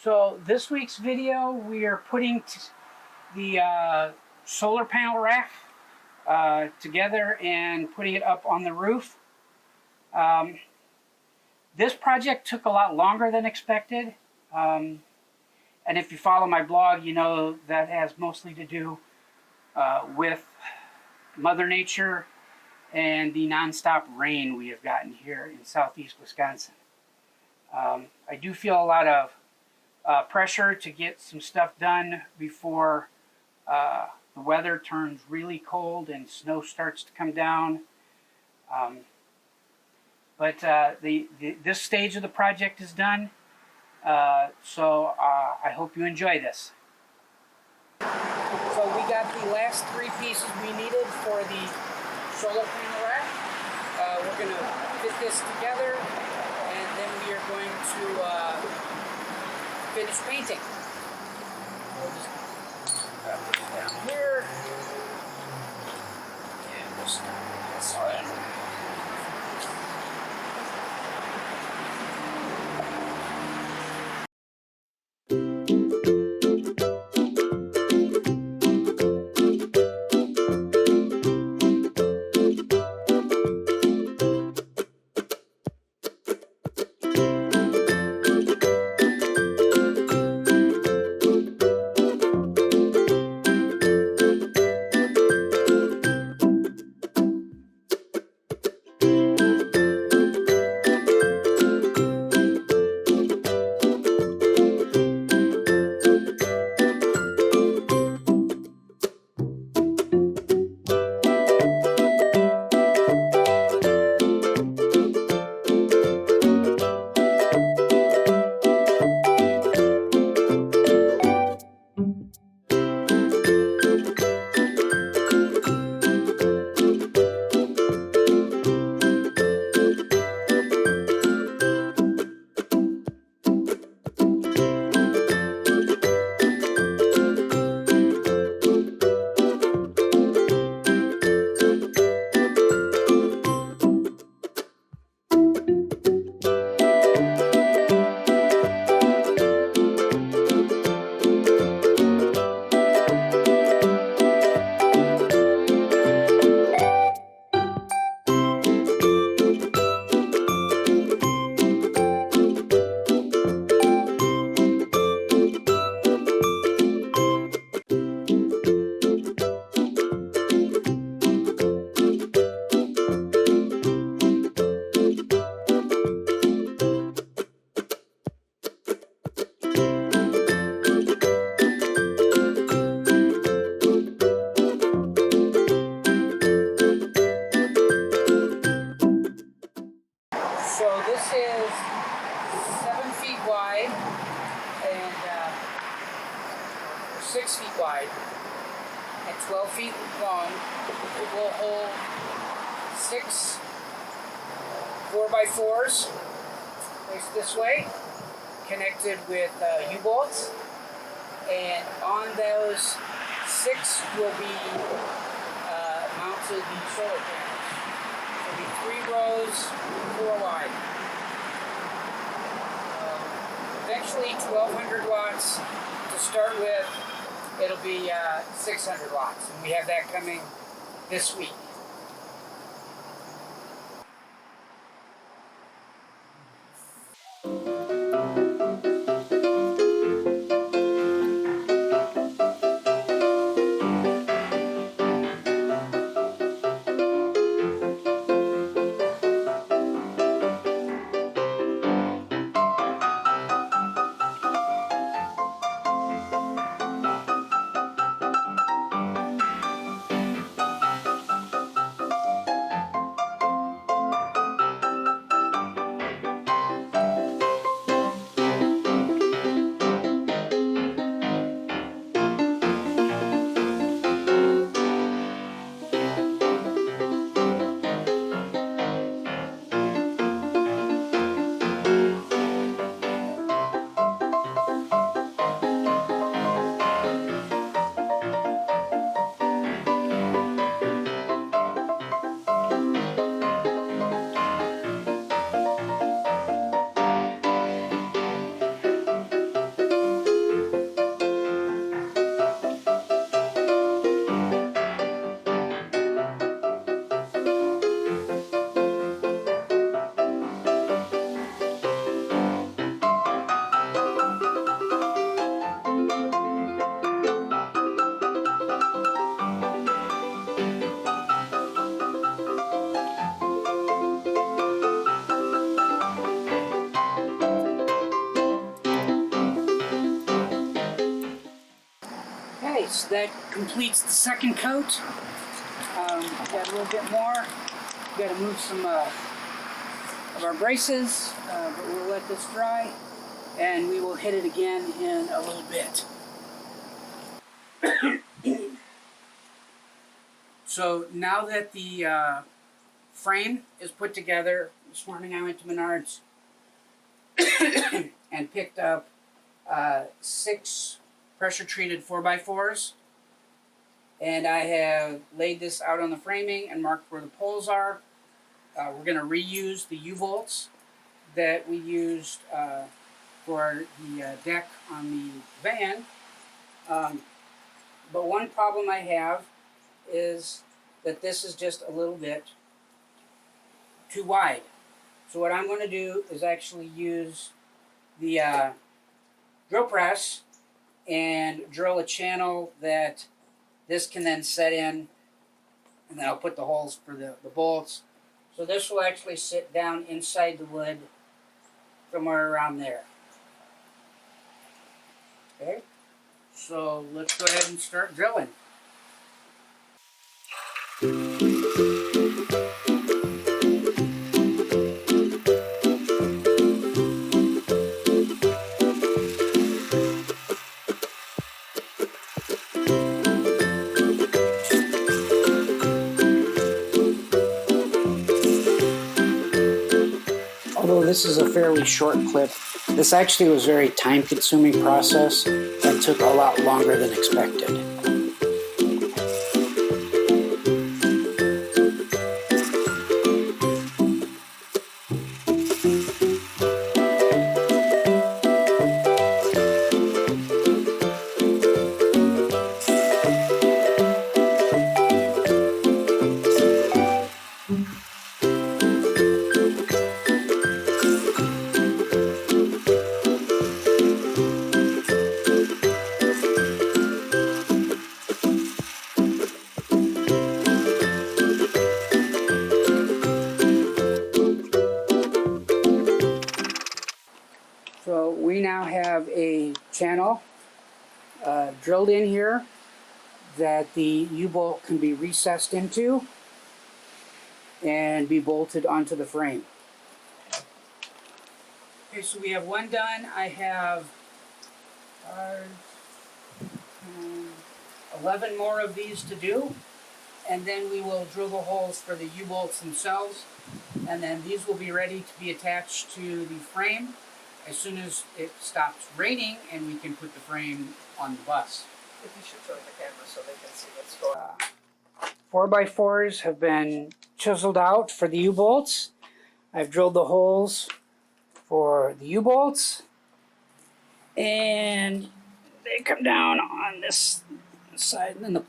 So this week's video, we are putting the solar panel rack together and putting it up on the roof. This project took a lot longer than expected. And if you follow my blog, you know that has mostly to do with Mother Nature and the nonstop rain we have gotten here in southeast Wisconsin. I do feel a lot of pressure to get some stuff done before the weather turns really cold and snow starts to come down. But this stage of the project is done, so I hope you enjoy this. So we got the last three pieces we needed for the solar panel rack. We're going to fit this together, and then we are going to finish painting. We'll just put it down here. And we'll start this one. So this is 7 feet wide and 6 feet wide and 12 feet long. It will hold 6 4x4s placed this way, connected with U-bolts, and on those 6 will be mounted the solar panels. There'll be 3 rows, 4 wide. Eventually 1,200 watts to start with. It'll be 600 watts, and we have that coming this week. is that completes the second coat. Got a little bit more. Got to move some of our braces, but we'll let this dry, and we will hit it again in a little bit. So now that the frame is put together, this morning I went to Menards and picked up 6 pressure-treated 4x4s, and I have laid this out on the framing and marked where the poles are. We're going to reuse the U-bolts that we used for the deck on the van. But one problem I have is that this is just a little bit too wide. So what I'm going to do is actually use the drill press and drill a channel that this can then set in, and then I'll put the holes for the bolts. So this will actually sit down inside the wood somewhere around there. Okay, so let's go ahead and start drilling. Although this is a fairly short clip, this actually was a very time-consuming process and took a lot longer than expected. So we now have a channel drilled in here that the U-bolt can be recessed into and be bolted onto the frame. Okay, so we have one done. I have 11 more of these to do, and then we will drill the holes for the U-bolts themselves, and then these will be ready to be attached to the frame as soon as it stops raining and we can put the frame on the bus. If you should turn the camera so they can see what's going on. 4x4s have been chiseled out for the U-bolts. I've drilled the holes for the U-bolts, and they come down on this side, and then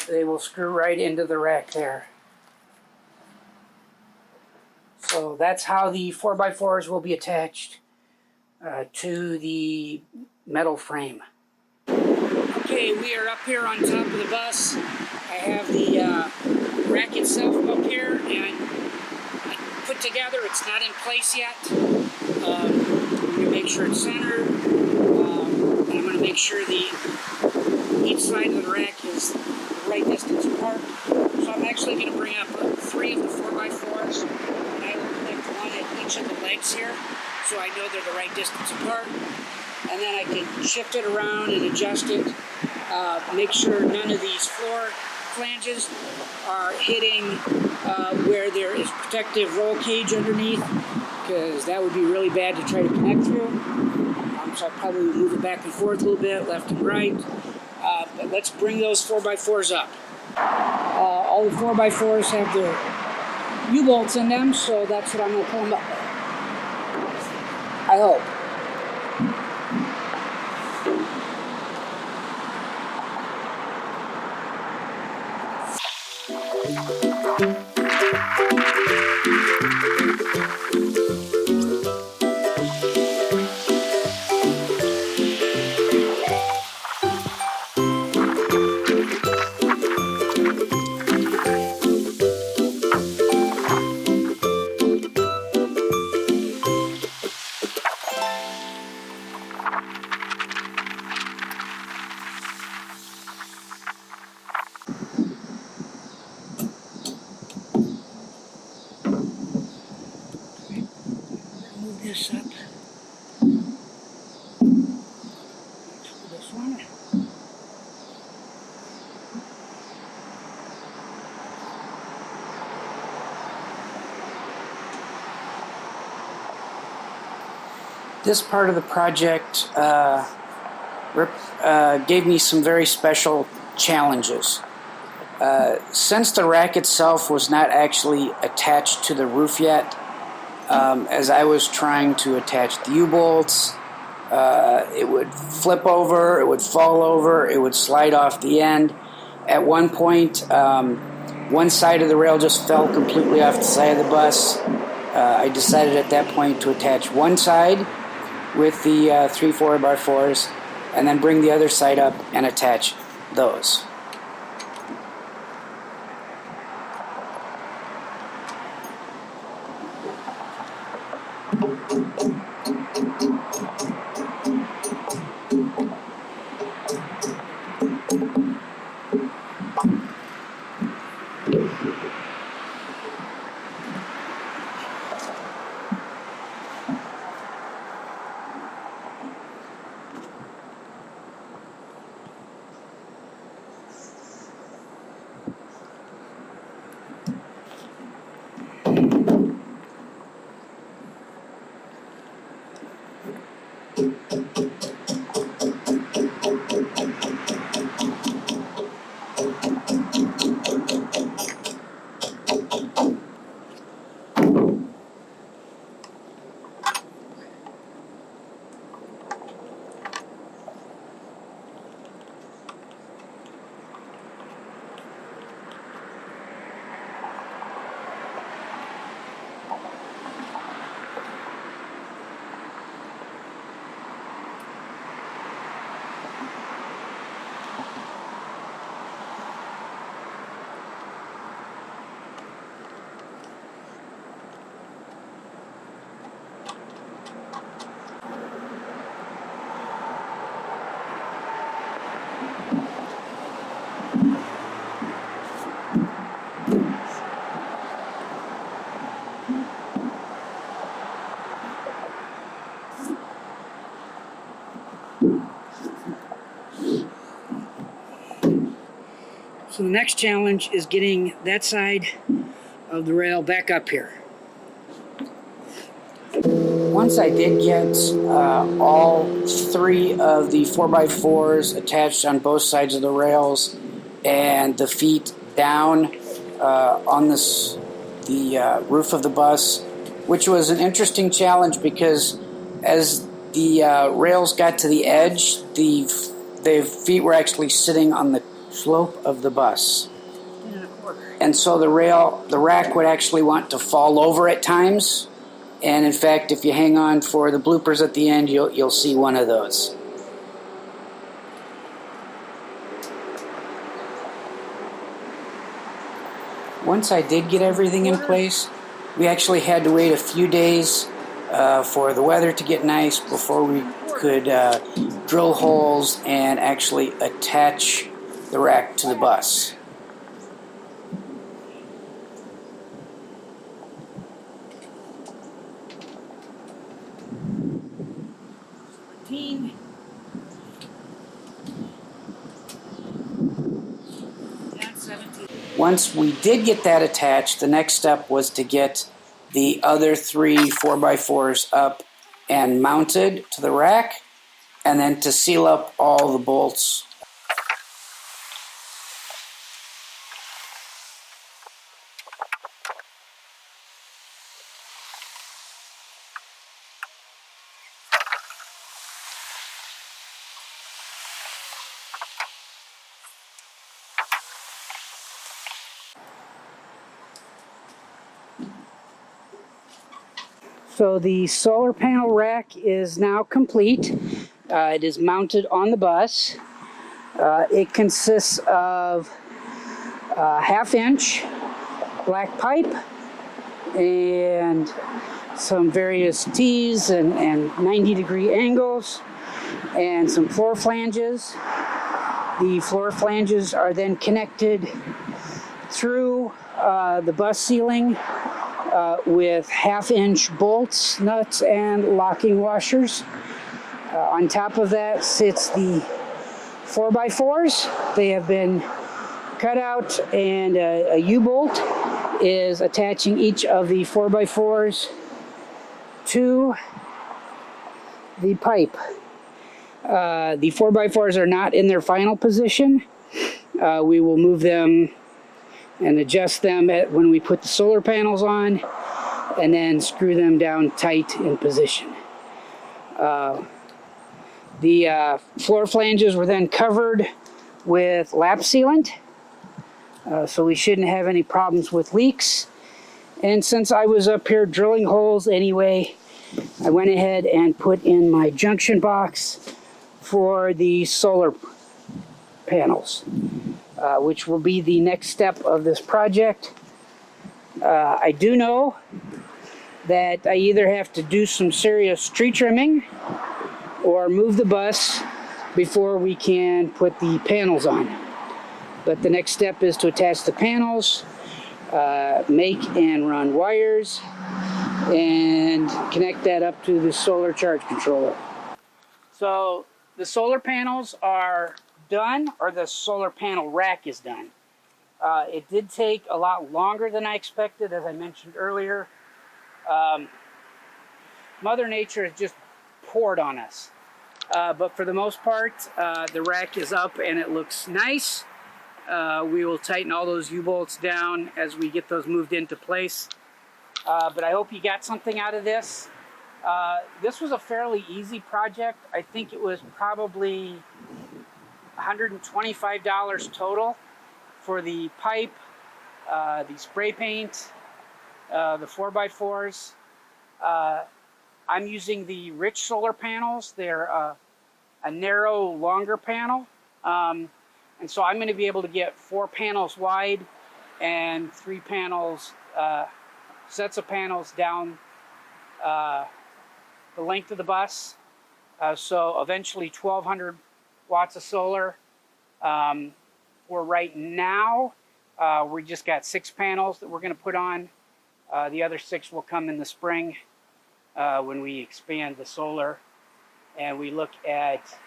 they will screw right into the rack there. So that's how the 4x4s will be attached to the metal frame. Okay, we are up here on top of the bus. I have the rack itself up here, and I put together. It's not in place yet. I'm going to make sure it's centered. And I'm going to make sure each side of the rack is the right distance apart. So I'm actually going to bring up 3 of the 4x4s, and I will connect one at each of the legs here, so I know they're the right distance apart. And then I can shift it around and adjust it. Make sure none of these floor flanges are hitting where there is protective roll cage underneath, because that would be really bad to try to connect through. So I'll probably move it back and forth a little bit, left and right. But let's bring those 4x4s up. All the 4x4s have their U-bolts in them, so that's what I'm going to pull them up with. I hope. This part of the project gave me some very special challenges. Since the rack itself was not actually attached to the roof yet, as I was trying to attach the U-bolts, it would flip over, it would fall over, it would slide off the end. At one point, one side of the rail just fell completely off the side of the bus. I decided at that point to attach one side with the 3 4x4s and then bring the other side up and attach those. So the next challenge is getting that side of the rail back up here. Once I did get all 3 of the 4x4s attached on both sides of the rails and the feet down on the roof of the bus, which was an interesting challenge because as the rails got to the edge, the feet were actually sitting on the slope of the bus. And so the rack would actually want to fall over at times. And in fact, if you hang on for the bloopers at the end, you'll see one of those. Once I did get everything in place, we actually had to wait a few days for the weather to get nice before we could drill holes and actually attach the rack to the bus. Once we did get that attached, the next step was to get the other 3 4x4s up and mounted to the rack, and then to seal up all the bolts. So the solar panel rack is now complete. It is mounted on the bus. It consists of a 1/2-inch black pipe and some various T's and 90-degree angles and some floor flanges. The floor flanges are then connected through the bus ceiling with 1/2-inch bolts, nuts, and locking washers. On top of that sits the 4x4s. They have been cut out, and a U-bolt is attaching each of the 4x4s to the pipe. The 4x4s are not in their final position. We will move them and adjust them when we put the solar panels on, and then screw them down tight in position. The floor flanges were then covered with lap sealant, so we shouldn't have any problems with leaks. And since I was up here drilling holes anyway, I went ahead and put in my junction box for the solar panels, which will be the next step of this project. I do know that I either have to do some serious tree trimming or move the bus before we can put the panels on. But the next step is to attach the panels, make and run wires, and connect that up to the solar charge controller. So the solar panels are done, or the solar panel rack is done. It did take a lot longer than I expected, as I mentioned earlier. Mother Nature has just poured on us. But for the most part, the rack is up and it looks nice. We will tighten all those U-bolts down as we get those moved into place. But I hope you got something out of this. This was a fairly easy project. I think it was probably $125 total for the pipe, the spray paint, the 4x4s. I'm using the Rich solar panels. They're a narrow, longer panel. And so I'm going to be able to get 4 panels wide and 3 panels, sets of panels down the length of the bus. So eventually 1,200 watts of solar. For right now, we just got 6 panels that we're going to put on. The other 6 will come in the spring when we expand the solar and we look at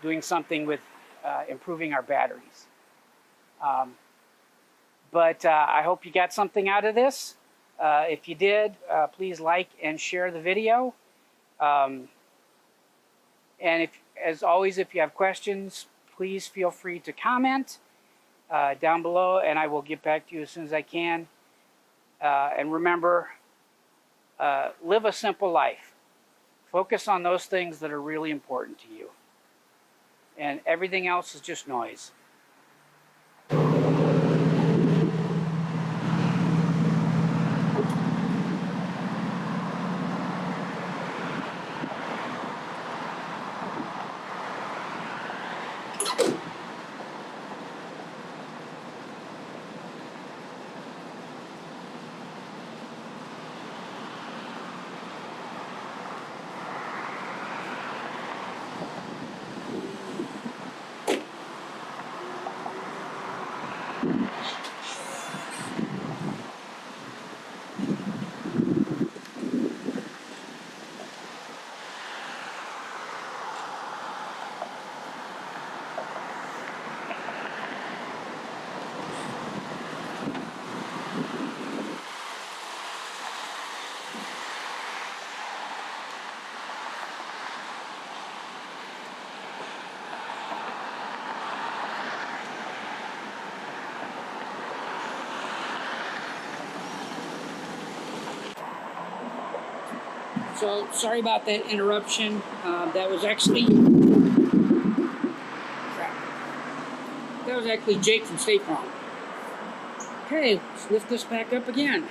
doing something with improving our batteries. But I hope you got something out of this. If you did, please like and share the video. And as always, if you have questions, please feel free to comment down below, and I will get back to you as soon as I can. And remember, live a simple life. Focus on those things that are really important to you. And everything else is just noise. So sorry about that interruption. That was actually Jake from State Farm. Okay, let's lift this back up again.